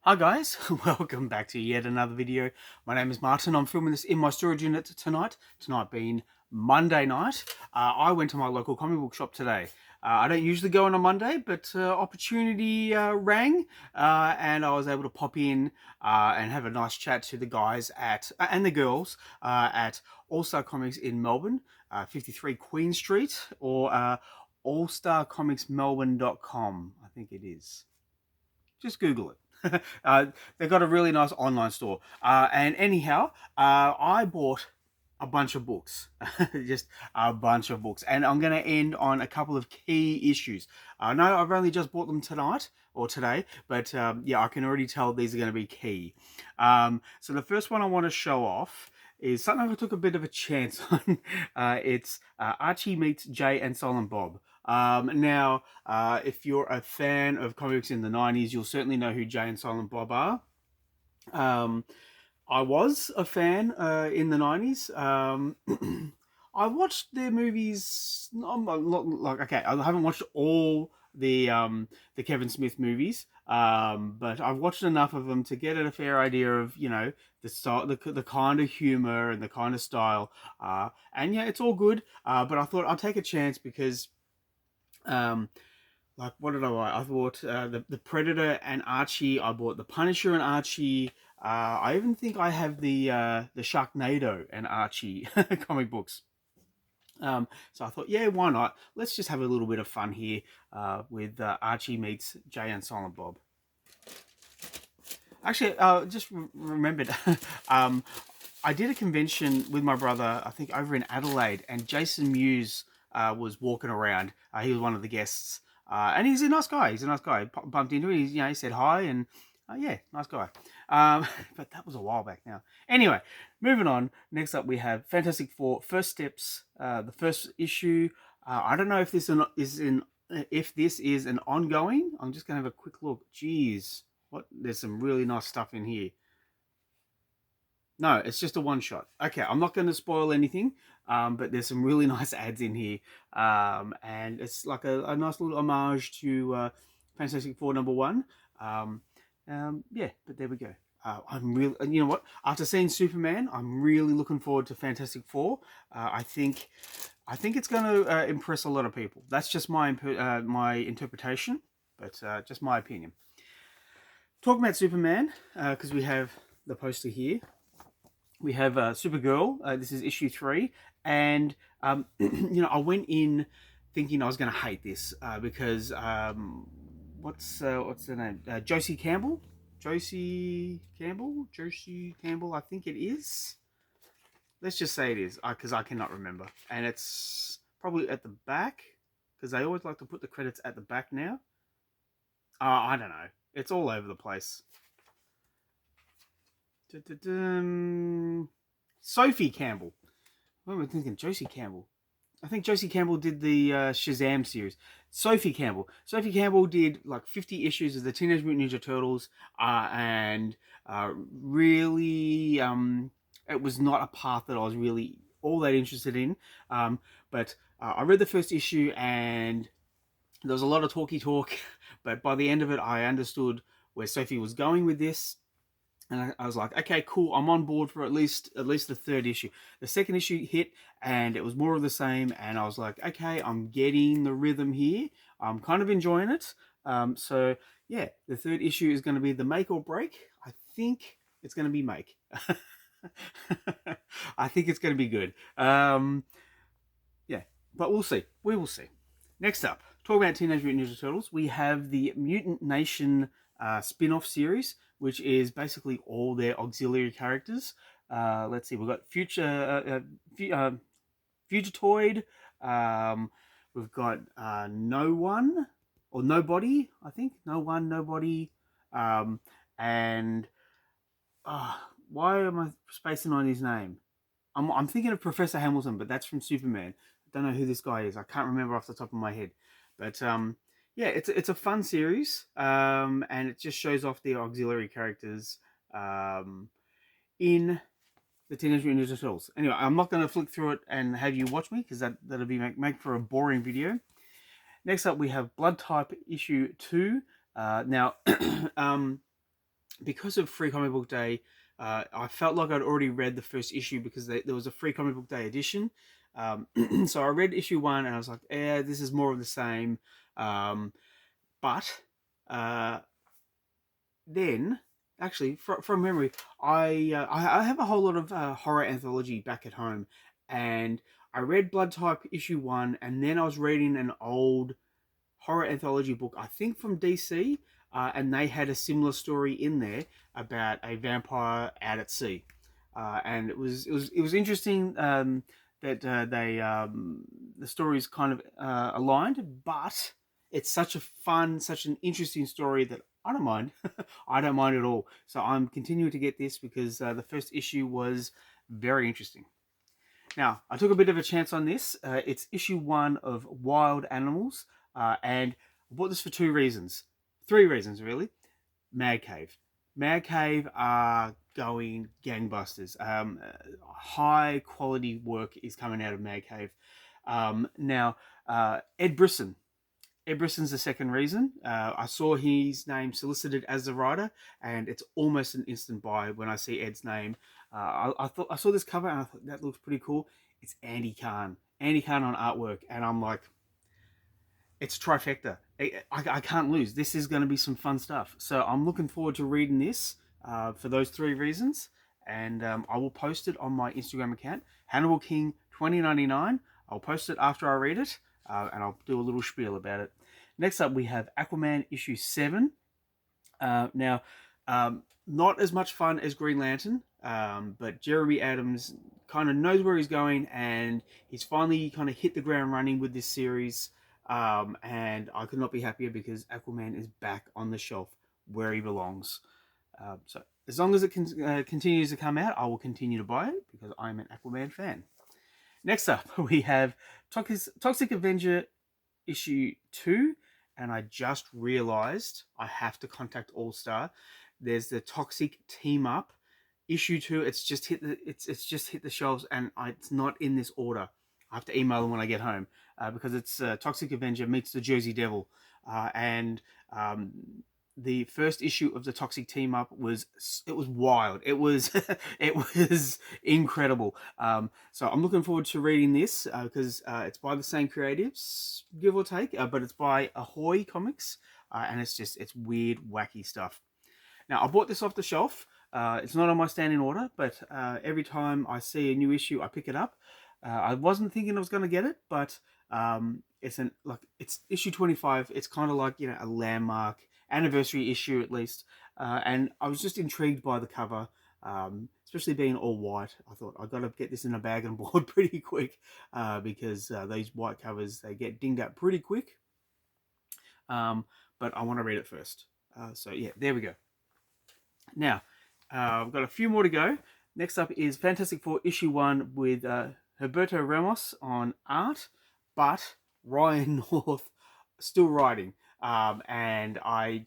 Hi guys, welcome back to yet another video. My name is Martin. I'm filming this in my storage unit tonight. Tonight being Monday night. I went to my local comic book shop today. I don't usually go on a Monday, but opportunity rang and I was able to pop in and have a nice chat to the guys at and the girls at All Star Comics in Melbourne, 53 Queen Street, or allstarcomicsmelbourne.com, I think it is. Just Google it. They've got a really nice online store. And anyhow, I bought a bunch of books, just a bunch of books, and I'm going to end on a couple of key issues. I know I've only just bought them tonight or today, but yeah, I can already tell these are going to be key. So the first one I want to show off is something I took a bit of a chance on. It's Archie Meets Jay and Silent Bob. Now, if you're a fan of comics in the 90s, you'll certainly know who Jay and Silent Bob are. Um, I was a fan in the 90s. I watched their movies. Not like okay, I haven't watched all the Kevin Smith movies, but I've watched enough of them to get a fair idea of the style, the kind of humor and the kind of style. And yeah, it's all good. But I thought I'll take a chance because um, like what did I buy? I bought the Predator and Archie. I bought the Punisher and Archie. I even think I have the Sharknado and Archie comic books. So I thought, yeah, why not? Let's just have a little bit of fun here with Archie meets Jay and Silent Bob. Actually, just remembered, I did a convention with my brother, I think over in Adelaide, and Jason Mewes was walking around. He was one of the guests, and he's a nice guy. He's a nice guy. Bumped into him. He said hi, and yeah, nice guy. But that was a while back now. Anyway, moving on. Next up, we have Fantastic Four: First Steps, the first issue. I don't know if this is an ongoing. I'm just gonna have a quick look. Jeez, what? There's some really nice stuff in here. No, it's just a one shot. Okay, I'm not going to spoil anything, but there's some really nice ads in here, and it's like a nice little homage to Fantastic Four #1. Um, yeah, but there we go. I'm really, and you know what? After seeing Superman, I'm really looking forward to Fantastic Four. I think it's going to impress a lot of people. That's just my interpretation, but just my opinion. Talking about Superman, because we have the poster here. We have Supergirl. This is issue 3, and I went in thinking I was going to hate this because what's the name? Josie Campbell. I think it is. Let's just say it is because I cannot remember, and it's probably at the back because they always like to put the credits at the back now. I don't know. It's all over the place. Sophie Campbell. What am I thinking? Josie Campbell. I think Josie Campbell did the Shazam series. Sophie Campbell. Sophie Campbell did like 50 issues of the Teenage Mutant Ninja Turtles, and really, it was not a path that I was really all that interested in. But I read the first issue, and there was a lot of talky talk. But by the end of it, I understood where Sophie was going with this. And I was like, okay, cool. I'm on board for at least the third issue. The second issue hit, and it was more of the same. And I was like, okay, I'm getting the rhythm here. I'm kind of enjoying it. So yeah, the third issue is going to be the make or break. I think it's going to be make. I think it's going to be good. Yeah, but we'll see. We will see. Next up, talk about Teenage Mutant Ninja Turtles. We have the Mutant Nation spin-off series, which is basically all their auxiliary characters. Let's see, we've got Fugitoid. We've got No One or Nobody, I think. No One, Nobody. And why am I spacing on his name? I'm thinking of Professor Hamilton, but that's from Superman. I don't know who this guy is. I can't remember off the top of my head. But yeah, it's a fun series, and it just shows off the auxiliary characters in the Teenage Mutant Ninja Turtles. Anyway, I'm not going to flick through it and have you watch me because that'll be make for a boring video. Next up, we have Blood Type issue 2. Now, because of Free Comic Book Day, I felt like I'd already read the first issue because there was a Free Comic Book Day edition. So I read issue 1 and I was like, "Yeah, this is more of the same." Um, but uh, then, actually, from memory, I have a whole lot of horror anthology back at home, and I read Blood Type issue 1, and then I was reading an old horror anthology book, I think from DC, and they had a similar story in there about a vampire out at sea, and it was interesting that the stories kind of aligned, but it's such a fun, such an interesting story that I don't mind. I don't mind at all. So I'm continuing to get this because the first issue was very interesting. Now, I took a bit of a chance on this. It's issue 1 of Wild Animals, and I bought this for 2 reasons. 3 reasons, really. Mad Cave. Mad Cave are going gangbusters. High quality work is coming out of Mad Cave. Now, Ed Brisson. Ed Brisson's the second reason. I saw his name solicited as the writer, and it's almost an instant buy when I see Ed's name. I thought I saw this cover and I thought that looks pretty cool. It's Andy Kahn, Andy Kahn on artwork, and I'm like, it's trifecta. I can't lose. This is going to be some fun stuff. So I'm looking forward to reading this for those 3 reasons, and I will post it on my Instagram account, Hannibal King 2099. I'll post it after I read it, and I'll do a little spiel about it. Next up, we have Aquaman issue 7. Now, not as much fun as Green Lantern, but Jeremy Adams kind of knows where he's going, and he's finally kind of hit the ground running with this series. And I could not be happier because Aquaman is back on the shelf where he belongs. So as long as it continues to come out, I will continue to buy it because I'm an Aquaman fan. Next up, we have Toxic Avenger issue 2, and I just realized I have to contact All Star. There's the Toxic Team Up issue 2. It's just hit the shelves, and it's not in this order. I have to email them when I get home because it's Toxic Avenger meets the Jersey Devil, and the first issue of the Toxic Team Up was wild. It was it was incredible. So I'm looking forward to reading this because it's by the same creatives, give or take, but it's by Ahoy Comics, and it's weird, wacky stuff. Now I bought this off the shelf. It's not on my standing order, but every time I see a new issue, I pick it up. I wasn't thinking I was going to get it, but it's issue 25. It's kind of like a landmark anniversary issue at least, and I was just intrigued by the cover, especially being all white. I thought I got to get this in a bag and board pretty quick because these white covers, they get dinged up pretty quick. But I want to read it first. So yeah, there we go. Now I've got a few more to go. Next up is Fantastic Four issue 1 with Humberto Ramos on art, but Ryan North still writing. And I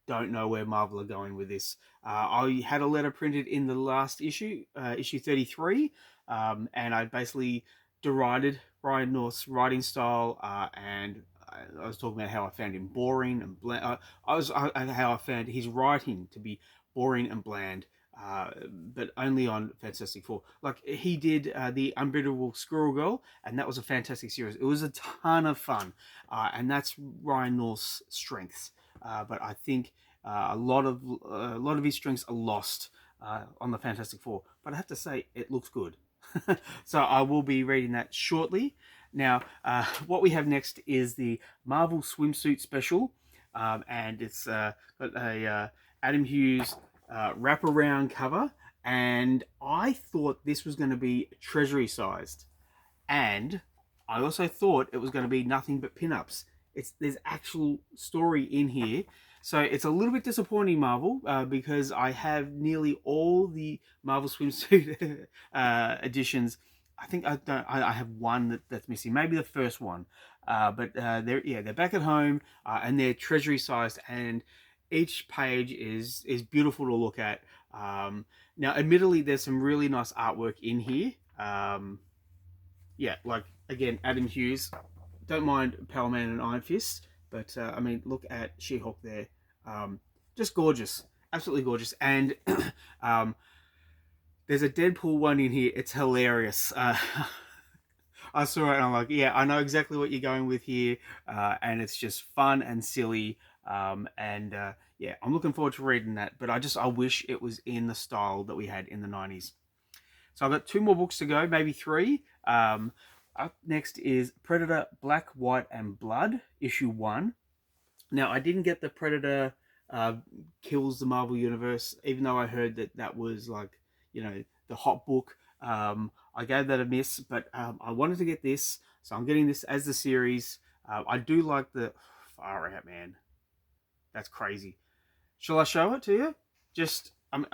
don't know where Marvel are going with this. I had a letter printed in the last issue, issue 33, and I basically derided Ryan North's writing style, and I was talking about how I found him boring and bland. How I found his writing to be boring and bland. But only on Fantastic Four. Like he did the Unbeatable Squirrel Girl, and that was a fantastic series. It was a ton of fun, and that's Ryan North's strengths. But I think a lot of his strengths are lost on the Fantastic Four. But I have to say, it looks good. So I will be reading that shortly. Now, what we have next is the Marvel Swimsuit Special, and it's got a Adam Hughes wraparound cover, and I thought this was going to be treasury sized, and I also thought it was going to be nothing but pinups. There's actual story in here, so it's a little bit disappointing, Marvel, because I have nearly all the Marvel swimsuit editions. I think I have one that's missing, maybe the first one, but they're back at home, and they're treasury sized, and each page is beautiful to look at. Now, admittedly, there's some really nice artwork in here. Yeah, like again, Adam Hughes. Don't mind Power Man and Iron Fist, but I mean, look at She-Hulk there. Just gorgeous, absolutely gorgeous. And um, there's a Deadpool one in here. It's hilarious. I saw it and I'm like, yeah, I know exactly what you're going with here, and it's just fun and silly. Yeah, I'm looking forward to reading that. But I wish it was in the style that we had in the '90s. So I've got two more books to go, maybe three. Up next is Predator: Black, White, and Blood, issue 1. Now, I didn't get the Predator kills the Marvel Universe, even though I heard that that was like, the hot book. I gave that a miss, but I wanted to get this, so I'm getting this as the series. I do like the far out, man. That's crazy. Shall I show it to you? Just,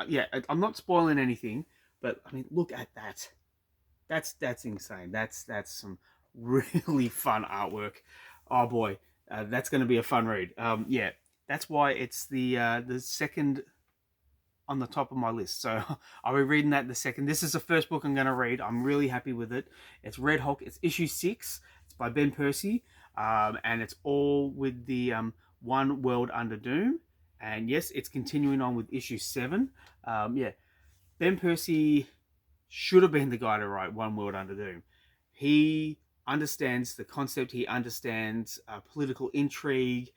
yeah, I'm not spoiling anything, but I mean, look at that. That's insane. That's some really fun artwork. Oh boy, that's going to be a fun read. Yeah, that's why it's the second on the top of my list. So I'll be reading that the second. This is the first book I'm going to read. I'm really happy with it. It's Red Hulk. It's issue 6. It's by Ben Percy, and it's all with the One World Under Doom. And yes, it's continuing on with issue 7. Yeah, Ben Percy should have been the guy to write One World Under Doom. He understands the concept. He understands political intrigue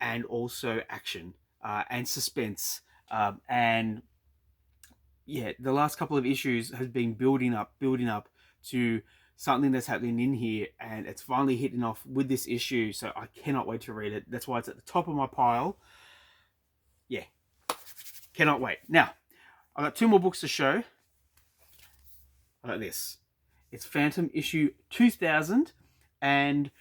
and also action and suspense. And yeah, the last couple of issues has been building up to something that's happening in here, and it's finally hitting off with this issue. So I cannot wait to read it. That's why it's at the top of my pile. Yeah, cannot wait. Now, I've got two more books to show. Like this. It's Phantom issue 2000, and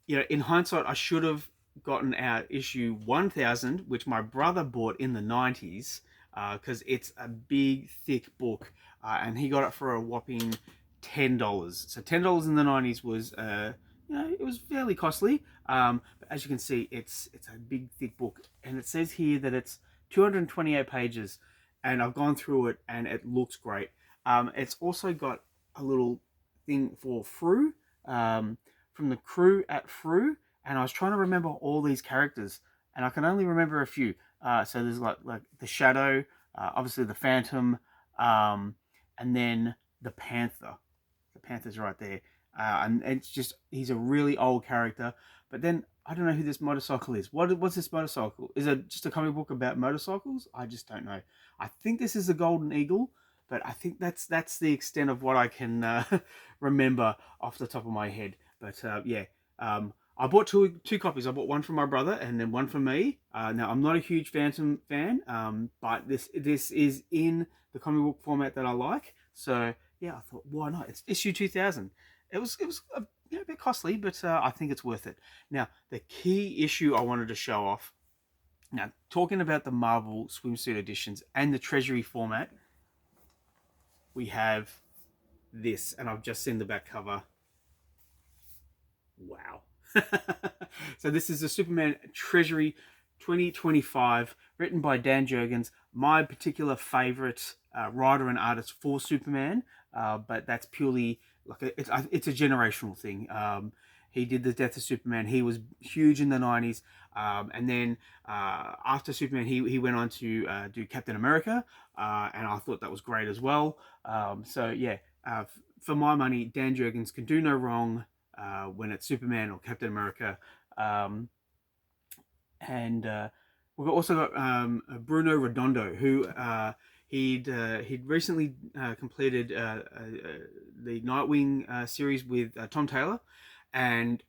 in hindsight, I should have gotten out issue 1000, which my brother bought in the 90s, because it's a big, thick book, and he got it for a whopping $10. So $10 in the 90s was, it was fairly costly. But as you can see, it's a big, thick book, and it says here that it's 228 pages, and I've gone through it, and it looks great. It's also got a little thing for Fru, from the crew at Fru, and I was trying to remember all these characters, and I can only remember a few. So there's like the Shadow, obviously the Phantom, and then the Panther. The Panther's right there, and it's just he's a really old character. But then I don't know who this motorcycle is. What's this motorcycle? Is it just a comic book about motorcycles? I just don't know. I think this is the Golden Eagle, but I think that's the extent of what I can remember off the top of my head. But yeah, I bought two copies. I bought one for my brother and then one for me. Now I'm not a huge Phantom fan, but this is in the comic book format that I like. So yeah, I thought, why not? It's issue 2000. It was a bit costly, but I think it's worth it. Now the key issue I wanted to show off. Now talking about the Marvel swimsuit editions and the Treasury format, we have this, and I've just seen the back cover. Wow. So this is the Superman Treasury 2025, written by Dan Jurgens, my particular favorite writer and artist for Superman, but that's purely like it's a generational thing. He did the Death of Superman. He was huge in the 90s, and then after Superman, he went on to do Captain America, and I thought that was great as well. So yeah, for my money, Dan Jurgens can do no wrong when it's Superman or Captain America. And we've also got Bruno Redondo, who he'd recently completed the Nightwing series with Tom Taylor, and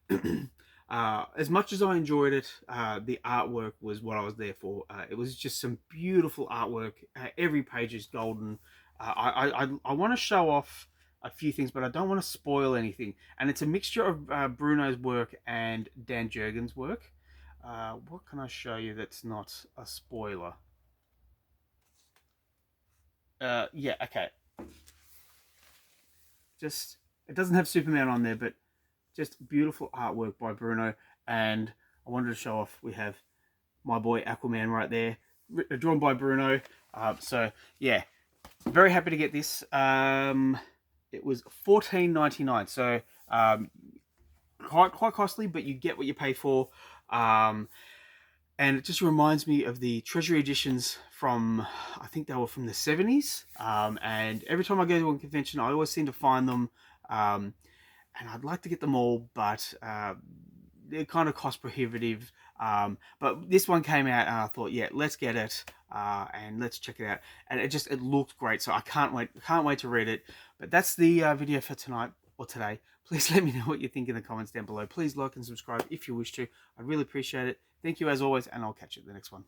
as much as I enjoyed it, the artwork was what I was there for. It was just some beautiful artwork. Every page is golden. I want to show off a few things, but I don't want to spoil anything. And it's a mixture of Bruno's work and Dan Jurgens' work. What can I show you that's not a spoiler? Yeah, okay. Just, it doesn't have Superman on there, but just beautiful artwork by Bruno. And I wanted to show off, we have my boy Aquaman right there, drawn by Bruno. So yeah, very happy to get this. It was $14.99, so quite costly, but you get what you pay for. And it just reminds me of the Treasury editions from, I think they were from the 70s. And every time I go to a convention, I always seem to find them. And I'd like to get them all, but they're kind of cost prohibitive. But this one came out and I thought, yeah, let's get it and let's check it out. And it looked great, so I can't wait to read it. But that's the video for tonight or today. Please let me know what you think in the comments down below. Please like and subscribe if you wish to. I'd really appreciate it. Thank you as always, and I'll catch you at the next one.